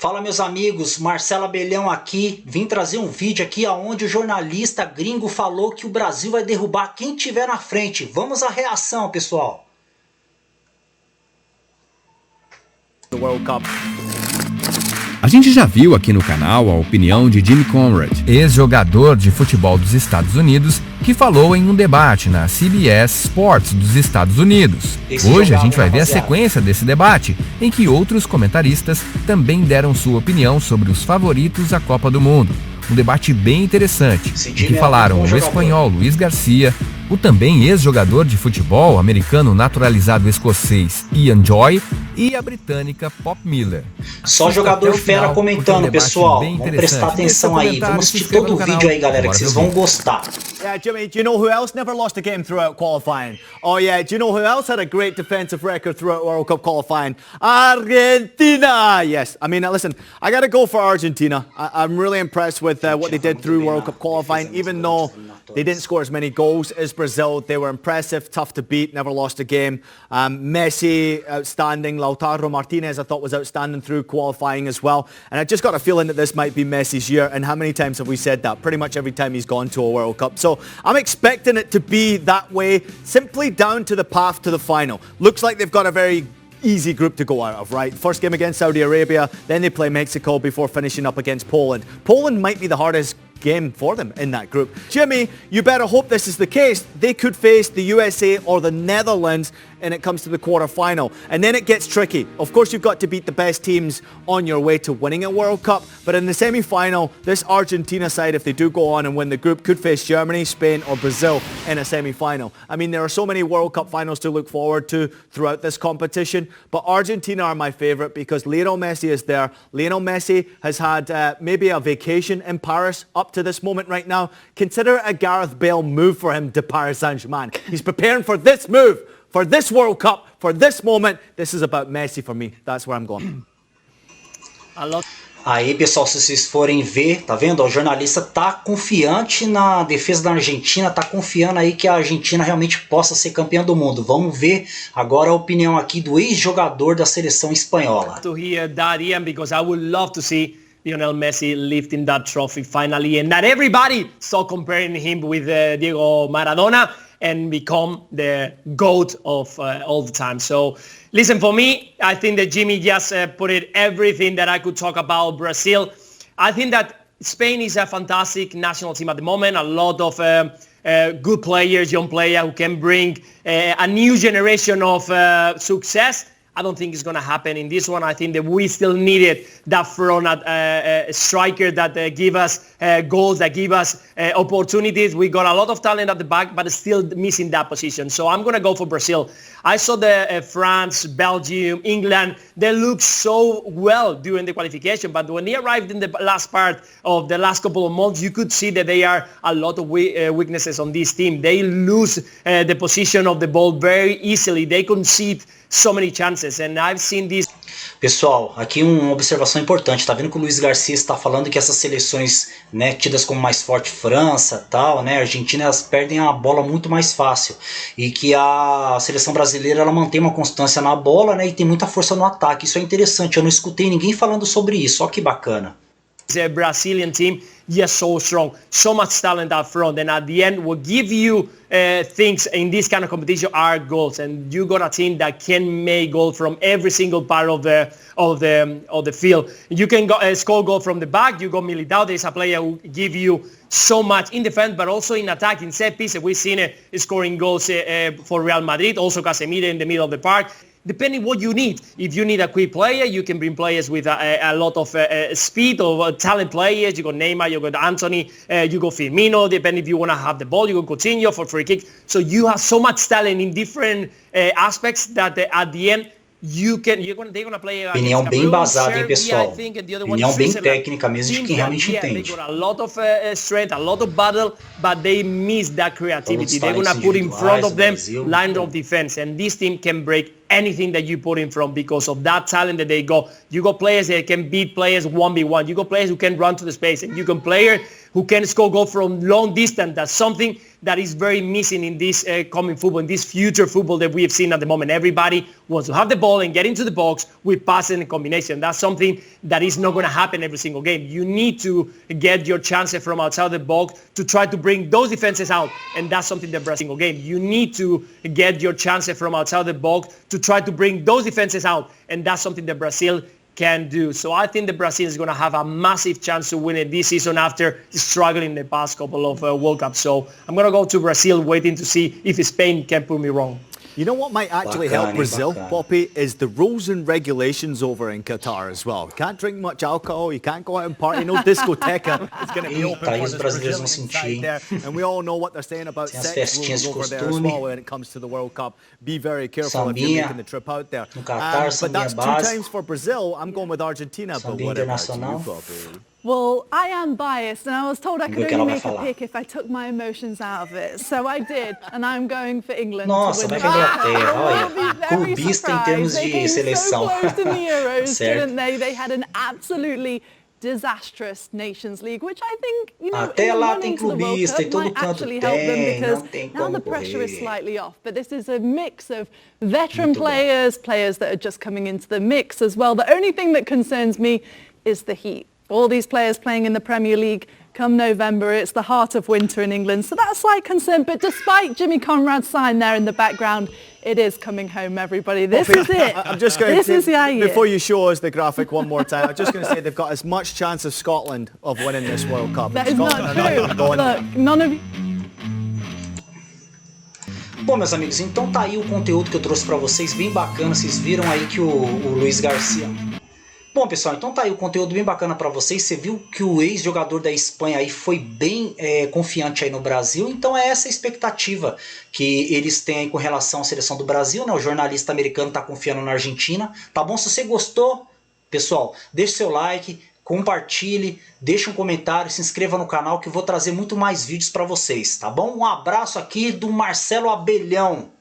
Fala meus amigos, Marcelo Abelhão aqui, vim trazer um vídeo aqui onde o jornalista gringo falou que o Brasil vai derrubar quem tiver na frente. Vamos à reação, pessoal. World Cup. A gente já viu aqui no canal a opinião de Jimmy Conrad, ex-jogador de futebol dos Estados Unidos, que falou em um debate na CBS Sports dos Estados Unidos. Hoje a gente vai ver a sequência desse debate, em que outros comentaristas também deram sua opinião sobre os favoritos à Copa do Mundo. Um debate bem interessante, em que falaram o espanhol Luiz Garcia, o também ex-jogador de futebol americano naturalizado escocês Ian Joy e a britânica Pop Miller. Só jogador fera comentando, pessoal. Vamos prestar atenção aí. Vamos assistir todo o vídeo aí, galera, que vocês vão gostar. Yeah, Jimmy, do you know who else never lost a game throughout qualifying? Oh yeah, do you know who else had a great defensive record throughout World Cup qualifying? Argentina! Yes, I mean, listen, I gotta go for Argentina. I'm really impressed with what they did through World Cup qualifying, even though they didn't score as many goals as Brazil. They were impressive, tough to beat, never lost a game. Messi, outstanding. Lautaro Martinez, I thought, was outstanding through qualifying as well. And I just got a feeling that this might be Messi's year. And how many times have we said that? Pretty much every time he's gone to a World Cup. So I'm expecting it to be that way, simply down to the path to the final. Looks like they've got a very easy group to go out of, right? First game against Saudi Arabia, then they play Mexico before finishing up against Poland. Poland might be the hardest game for them in that group. Jimmy, you better hope this is the case. They could face the USA or the Netherlands and it comes to the quarter-final. And then it gets tricky. Of course, you've got to beat the best teams on your way to winning a World Cup. But in the semi-final, this Argentina side, if they do go on and win the group, could face Germany, Spain or Brazil in a semi-final. I mean, there are so many World Cup finals to look forward to throughout this competition. But Argentina are my favourite because Lionel Messi is there. Lionel Messi has had maybe a vacation in Paris up to this moment right now. Consider it a Gareth Bale move for him to Paris Saint-Germain. He's preparing for this move. For this World Cup, for this moment, this is about Messi for me. That's where I'm going. Aí, pessoal, se vocês forem ver, tá vendo? O jornalista tá confiante na defesa da Argentina, tá confiando aí que a Argentina realmente possa ser campeã do mundo. Vamos ver agora a opinião aqui do ex-jogador da seleção espanhola. To hear that, Ian, because I would love to see Lionel Messi lifting that trophy finally, and that everybody saw comparing him with Diego Maradona and become the GOAT of all the time. So listen, for me, I think that Jimmy just put it everything that I could talk about Brazil. I think that Spain is a fantastic national team at the moment. A lot of good players, young players who can bring a new generation of success. I don't think it's going to happen in this one. I think that we still needed that front striker that give us goals, that give us opportunities. We got a lot of talent at the back, but still missing that position. So I'm going to go for Brazil. I saw the France, Belgium, England. They looked so well during the qualification, but when they arrived in the last part of the last couple of months, you could see that there are a lot of weaknesses on this team. They lose the position of the ball very easily. They concede so many chances, and I've seen this. Pessoal, aqui uma observação importante. Tá vendo que o Luiz Garcia está falando que essas seleções, né, tidas como mais forte, França, tal, né, Argentina, elas perdem a bola muito mais fácil, e que a seleção brasileira ela mantém uma constância na bola, né, e tem muita força no ataque. Isso é interessante. Eu não escutei ninguém falando sobre isso. Ó que bacana. The Brazilian team, yes, so strong, so much talent up front, and at the end will give you things in this kind of competition are goals, and you got a team that can make goals from every single part of the field. You can score goal from the back. You got Militao. There's a player who give you so much in defense, but also in attack, in set pieces. We've seen it scoring goals for Real Madrid. Also Casemiro in the middle of the park. Depending what you need. If you need a quick player, you can bring players with a lot of speed or talent players. You got Neymar, you got Anthony, you got Firmino. Depending if you want to have the ball, you got Coutinho for free kicks. So you have so much talent in different aspects that at the end they're gonna play. Opinião bem embasada, hein, pessoal? Opinião bem técnica mesmo de quem realmente entende. They got a lot of strength, a lot of battle, but they miss that creativity. They're gonna put in front of them line of defense, and this team can break anything that you put in front because of that talent that they got. You got players that can beat players 1v1. You got players who can run to the space, and you got players who can score goals from long distance. That's something that is very missing in this coming football, in this future football that we have seen at the moment. Everybody wants to have the ball and get into the box with passing and combination. That's something that is not going to happen every single game. You need to get your chances from outside the box to try to bring those defenses out, and that's something that Brazil single game. You need to get your chances from outside the box to try to bring those defenses out, and that's something that Brazil can do. So I think that Brazil is going to have a massive chance to win it this season after struggling the past couple of World Cups. So I'm going to go to Brazil, waiting to see if Spain can prove me wrong. You know what might actually help Brazil, Poppy, is the rules and regulations over in Qatar as well. You can't drink much alcohol, you can't go out and party, no discoteca. It's going to be open for the Brazilians inside there. And we all know what they're saying about sex rules over there as well when it comes to the World Cup. Be very careful if you're making the trip out there. But that's 2 times for Brazil. I'm going with Argentina, but what about you, Poppy? Well, I am biased, and I was told I could only make a pick if I took my emotions out of it. So I did, and I'm going for England. Nossa, vai pra Inglaterra, olha. Clubista em termos de seleção. They came so close in the Euros, didn't they? They had an absolutely disastrous Nations League, which I think, you know, até lá tem clubista, em todo canto tem, não tem como now the pressure is slightly off. But this is a mix of veteran players, players that are just coming into the mix as well. The only thing that concerns me is the heat. All these players playing in the Premier League come November. It's the heart of winter in England. So that's a slight concern. But despite Jimmy Conrad's sign there in the background, it is coming home, everybody. This is it. I'm just going this is the year. Before you show us the graphic one more time, I'm just going to say they've got as much chance as Scotland of winning this World Cup. That is not true. Look, none of you... Bom, meus amigos, então tá aí o conteúdo que eu trouxe para vocês, bem bacana. Vocês viram aí que o Luiz Garcia... Bom, pessoal, então tá aí o conteúdo bem bacana para vocês. Você viu que o ex-jogador da Espanha aí foi bem confiante aí no Brasil. Então é essa a expectativa que eles têm aí com relação à seleção do Brasil, né? O jornalista americano tá confiando na Argentina. Tá bom? Se você gostou, pessoal, deixe seu like, compartilhe, deixe um comentário, se inscreva no canal que eu vou trazer muito mais vídeos para vocês, tá bom? Um abraço aqui do Marcelo Abelhão.